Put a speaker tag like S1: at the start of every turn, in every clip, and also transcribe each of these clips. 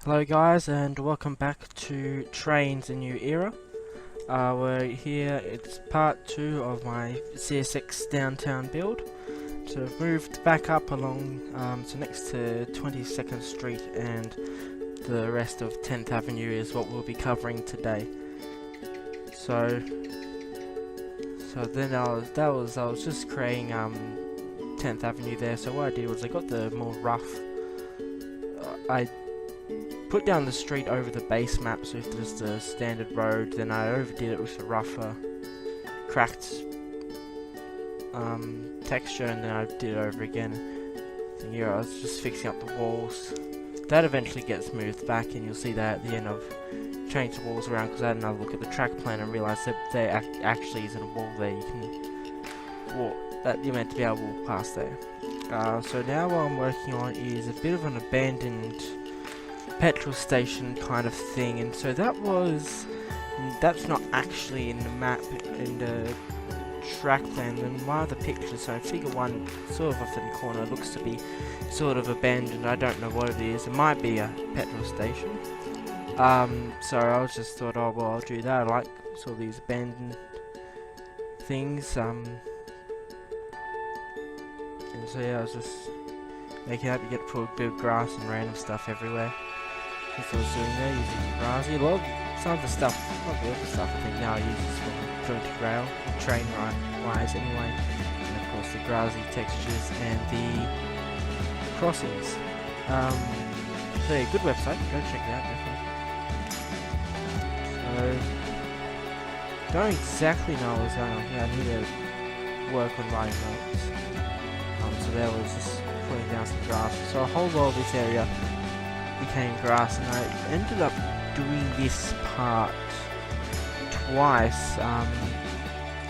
S1: Hello guys, and welcome back to Trainz: A New Era. We're here, it's part 2 of my CSX Downtown build. So I've moved back up along, so next to 22nd Street, and the rest of 10th Avenue is what we'll be covering today. So then I was just creating 10th Avenue there. So what I did was I got the more rough, I put down the street over the base map, so if there's the standard road, then I overdid it with a rougher, cracked texture, and then I did it over again. And here I was just fixing up the walls. That eventually gets moved back, and you'll see that at the end. I've changed the walls around because I had another look at the track plan and realised that there actually isn't a wall there. You can walk, that you're meant to be able to walk past there. So now what I'm working on is a bit of an abandoned petrol station kind of thing, and so that's not actually in the map, in the track plan. And one of the pictures, so figure 1, sort of off in the corner, looks to be sort of abandoned. I don't know what it is. It might be a petrol station. So I was just thought, oh well, I'll do that. I like sort of these abandoned things. And so yeah, I was just making up to get put a bit of grass and random stuff everywhere. That's what I was doing there, using grassy. Some of the stuff, not the other stuff, I think now I use is for jointed rail, train wise anyway. And of course the grassy textures and the crossings. So yeah, good website, go check it out definitely. So, don't exactly know what's going on here. I need to work on writing notes. So there was just putting down some grass. So a whole lot of this area became grass, and I ended up doing this part twice.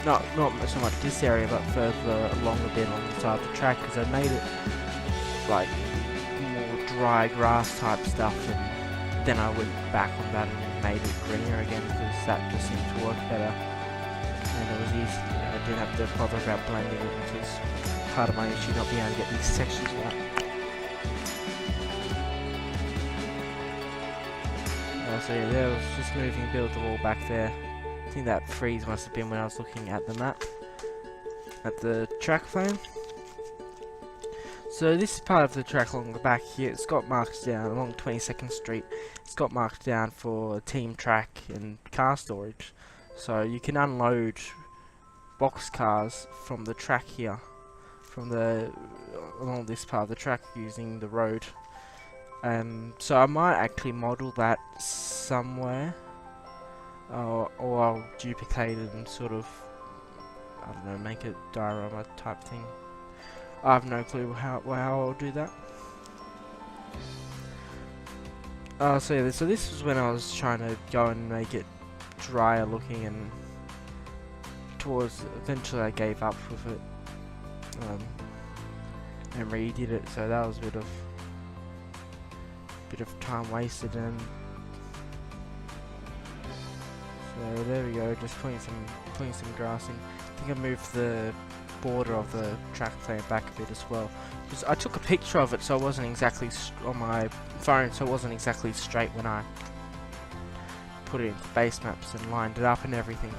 S1: Not so much this area, but further along a bit on the side of the track, because I made it like more dry grass type stuff, and then I went back on that and made it greener again, because that just seemed to work better, and it was easy. I didn't have to bother about blending it, which is part of my issue, not being able to get these textures right. So yeah, there was just moving, build the wall back there. I think that freeze must have been when I was looking at the map, at the track plan. So this is part of the track along the back here. It's got marked down along 22nd Street. It's got marked down for team track and car storage. So you can unload box cars from the track here, from the along this part of the track using the road. So I might actually model that somewhere, or I'll duplicate it and sort of, I don't know, make a diorama type thing. I have no clue how I'll do that. So yeah, so this was when I was trying to go and make it drier looking, and eventually I gave up with it, and redid it. So that was a bit of time wasted, and so there we go, just putting some grass in. I think I moved the border of the track plan back a bit as well, because I took a picture of it, so it wasn't exactly on my phone, so it wasn't exactly straight when I put it into base maps and lined it up and everything.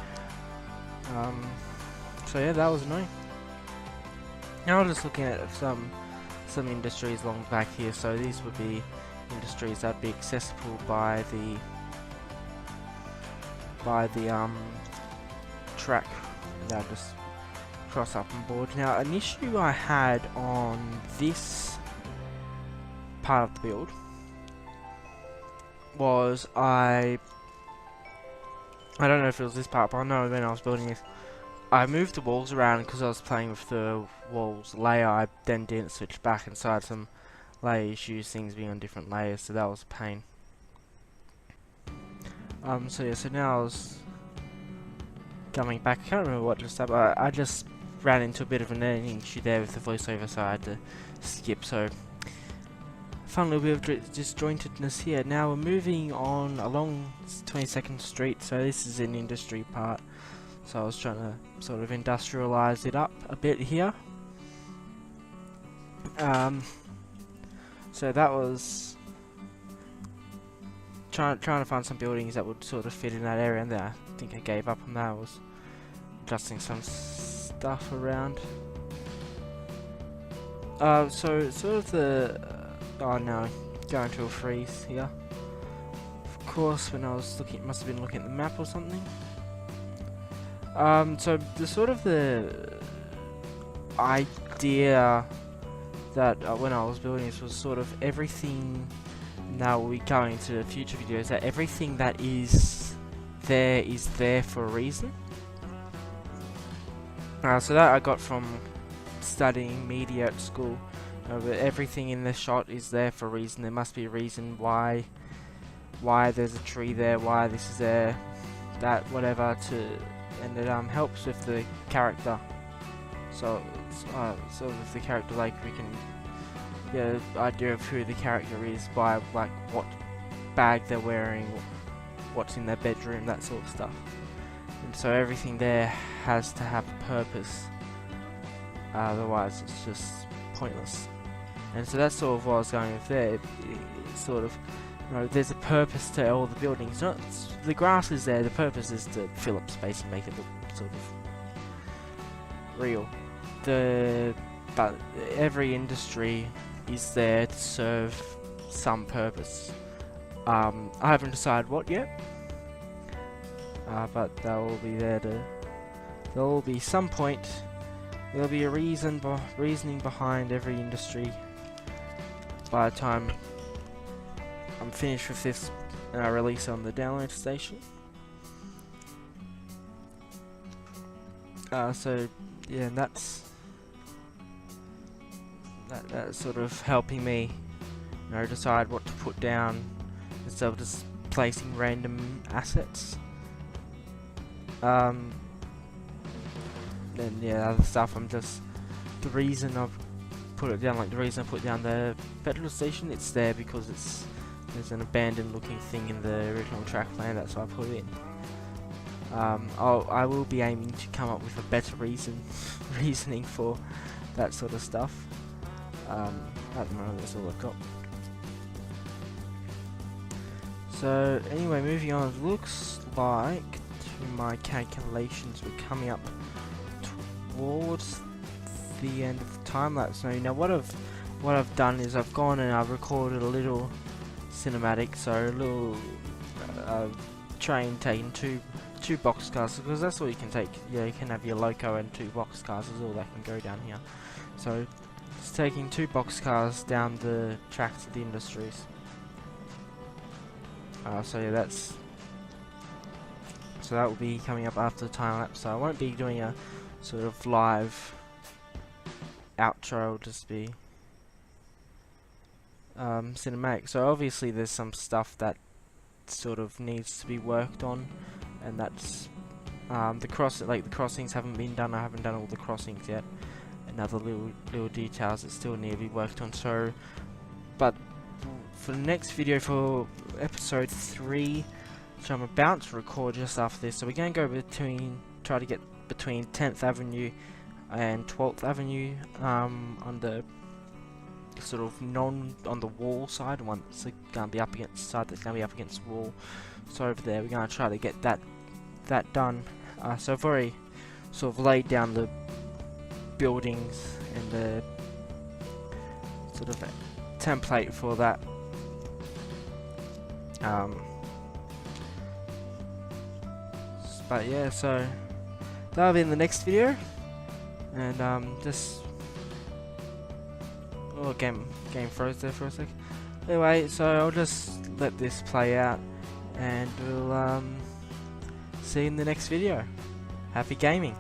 S1: So yeah, that was annoying. Now I'm just looking at some industries along the back here. So these would be industries that would be accessible by the track, and I'll just cross up on board. Now, an issue I had on this part of the build was I don't know if it was this part, but I know when I was building this, I moved the walls around because I was playing with the walls layer. I then didn't switch back, and so I had some layer issues, things being on different layers, so that was a pain. So yeah, so now I was coming back. I can't remember what just happened. I just ran into a bit of an editing issue there with the voiceover, so I had to skip. So fun little bit of disjointedness here. Now we're moving on along 22nd Street, so this is an industry part. So I was trying to sort of industrialize it up a bit here. So that was trying to find some buildings that would sort of fit in that area, and then I think I gave up on that. I was adjusting some stuff around. So sort of the oh no, going to a freeze here. Of course, when I was looking, must have been looking at the map or something. So the sort of the idea that when I was building this was sort of everything. Now we go into future videos that everything that is there for a reason. So that I got from studying media at school. But everything in the shot is there for a reason. There must be a reason why there's a tree there, why this is there, that whatever and it helps with the character. So it's sort of the character, like we can get an idea of who the character is by like what bag they're wearing, what's in their bedroom, that sort of stuff. And so everything there has to have a purpose, otherwise it's just pointless. And so that's sort of what I was going with there. It's sort of, you know, there's a purpose to all the buildings. Not the grass is there. The purpose is to fill up space and make it look sort of real. But every industry is there to serve some purpose. I haven't decided what yet, but they will be there to. There will be some point. There'll be a reasoning behind every industry. By the time I'm finished with this and I release on the download station. So yeah, and that's sort of helping me, you know, decide what to put down instead of just placing random assets. Then yeah, other stuff, I'm just, the reason I've put it down, like the reason I put down the petrol station, it's there because there's an abandoned looking thing in the original track plan, that's why I put it in. I will be aiming to come up with a better reasoning for that sort of stuff. At the moment that's all I've got. So anyway, moving on, it looks like to my calculations we're coming up towards the end of the time lapse. Now what I've done is I've gone and I've recorded a little cinematic, so a little train taking two boxcars, because that's all you can take. Yeah, you can have your loco and 2 boxcars is all that can go down here. So it's taking 2 boxcars down the tracks of the industries. So yeah, that will be coming up after the time lapse. So I won't be doing a sort of live outro. It'll just be cinematic. So obviously there's some stuff that sort of needs to be worked on, and that's the crossings haven't been done. I haven't done all the crossings yet, and other little details that still need to be worked on. So, but for the next video, for episode 3, which I'm about to record just after this, so we're going to go try to get between 10th Avenue and 12th Avenue on the sort of on the wall side, one that's going to be up against side that's going to be up against the wall. So over there we're going to try to get that done. So I've already sort of laid down the buildings and the sort of template for that. But yeah, so that'll be in the next video, and just game froze there for a sec. Anyway, so I'll just let this play out, and we'll see you in the next video. Happy gaming.